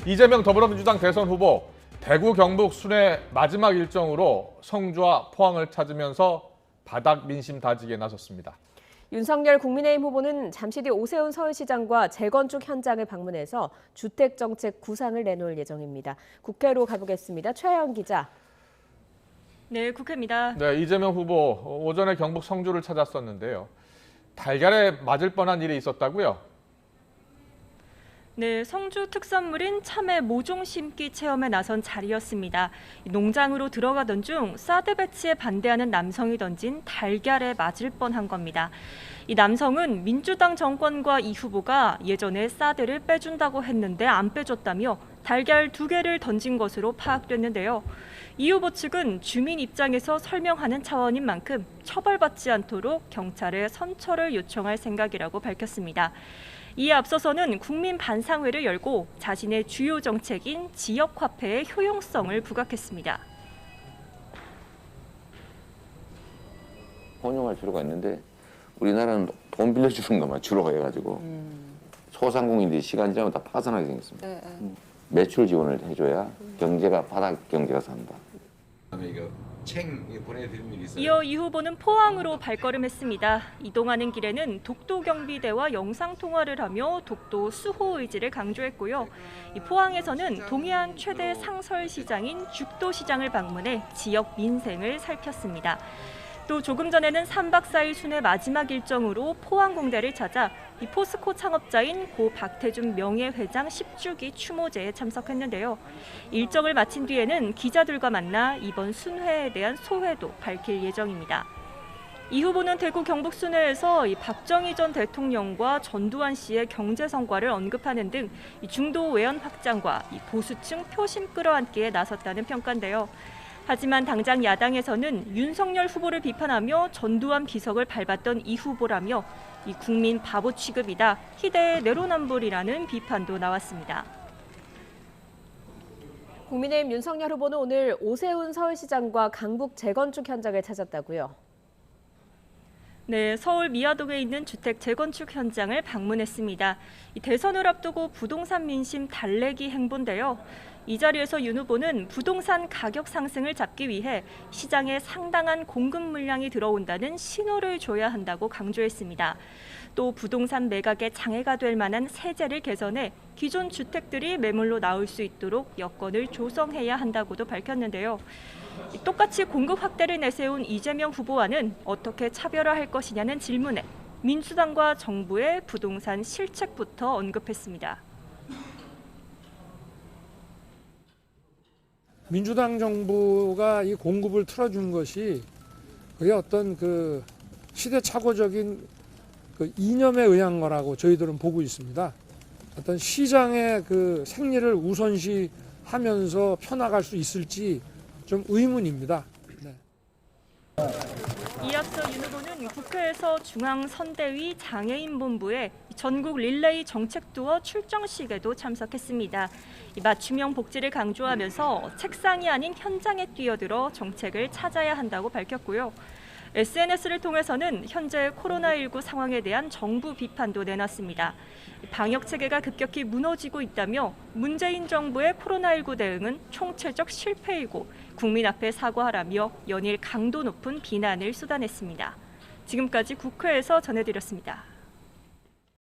이재명 더불어민주당 대선 후보 대구 경북 순회 마지막 일정으로 성주와 포항을 찾으면서 바닥 민심 다지기에 나섰습니다. 윤석열 국민의힘 후보는 잠시 뒤 오세훈 서울시장과 재건축 현장을 방문해서 주택정책 구상을 내놓을 예정입니다. 국회로 가보겠습니다. 최하영 기자. 네, 국회입니다. 네, 이재명 후보 오전에 경북 성주를 찾았었는데요. 달걀에 맞을 뻔한 일이 있었다고요? 네, 성주 특산물인 참외 모종 심기 체험에 나선 자리였습니다. 농장으로 들어가던 중 사드 배치에 반대하는 남성이 던진 달걀에 맞을 뻔한 겁니다. 이 남성은 민주당 정권과 이 후보가 예전에 사드를 빼준다고 했는데 안 빼줬다며 달걀 2개를 던진 것으로 파악됐는데요. 이 후보 측은 주민 입장에서 설명하는 차원인 만큼 처벌받지 않도록 경찰에 선처를 요청할 생각이라고 밝혔습니다. 이에 앞서서는 국민 반상회를 열고 자신의 주요 정책인 지역화폐의 효용성을 부각했습니다. 혼용할 필요가 있는데 우리나라는 돈 빌려주는 것만 주로 해가지고 소상공인들이 시간 지나면 다 파산하게 생겼습니다. 매출 지원을 해줘야 경제가 바닥 경제가 산다. 이거 챙 보내드린 일 있어요? 이어 이 후보는 포항으로 발걸음했습니다. 이동하는 길에는 독도 경비대와 영상 통화를 하며 독도 수호 의지를 강조했고요. 이 포항에서는 동해안 최대 상설 시장인 죽도 시장을 방문해 지역 민생을 살폈습니다. 또 조금 전에는 3박 4일 순회 마지막 일정으로 포항공대를 찾아 이 포스코 창업자인 고 박태준 명예회장 10주기 추모제에 참석했는데요. 일정을 마친 뒤에는 기자들과 만나 이번 순회에 대한 소회도 밝힐 예정입니다. 이 후보는 대구 경북 순회에서 이 박정희 전 대통령과 전두환 씨의 경제 성과를 언급하는 등 이 중도 외연 확장과 이 보수층 표심 끌어안기에 나섰다는 평가인데요. 하지만 당장 야당에서는 윤석열 후보를 비판하며 전두환 비석을 밟았던 이 후보라며 이 국민 바보 취급이다, 희대의 내로남불이라는 비판도 나왔습니다. 국민의힘 윤석열 후보는 오늘 오세훈 서울시장과 강북 재건축 현장을 찾았다고요? 네, 서울 미아동에 있는 주택 재건축 현장을 방문했습니다. 이 대선을 앞두고 부동산 민심 달래기 행보인데요. 이 자리에서 윤 후보는 부동산 가격 상승을 잡기 위해 시장에 상당한 공급 물량이 들어온다는 신호를 줘야 한다고 강조했습니다. 또 부동산 매각에 장애가 될 만한 세제를 개선해 기존 주택들이 매물로 나올 수 있도록 여건을 조성해야 한다고도 밝혔는데요. 똑같이 공급 확대를 내세운 이재명 후보와는 어떻게 차별화할 것이냐는 질문에 민주당과 정부의 부동산 실책부터 언급했습니다. 민주당 정부가 이 공급을 틀어준 것이 그게 어떤 그 시대착오적인 그 이념에 의한 거라고 저희들은 보고 있습니다. 어떤 시장의 그 생리를 우선시하면서 펴나갈 수 있을지 좀 의문입니다. 네. 이 앞서 윤 후보는 국회에서 중앙선대위 장애인본부의 전국 릴레이 정책 투어 출정식에도 참석했습니다. 맞춤형 복지를 강조하면서 책상이 아닌 현장에 뛰어들어 정책을 찾아야 한다고 밝혔고요. SNS를 통해서는 현재 코로나19 상황에 대한 정부 비판도 내놨습니다. 방역 체계가 급격히 무너지고 있다며 문재인 정부의 코로나19 대응은 총체적 실패이고 국민 앞에 사과하라며 연일 강도 높은 비난을 쏟아냈습니다. 지금까지 국회에서 전해드렸습니다.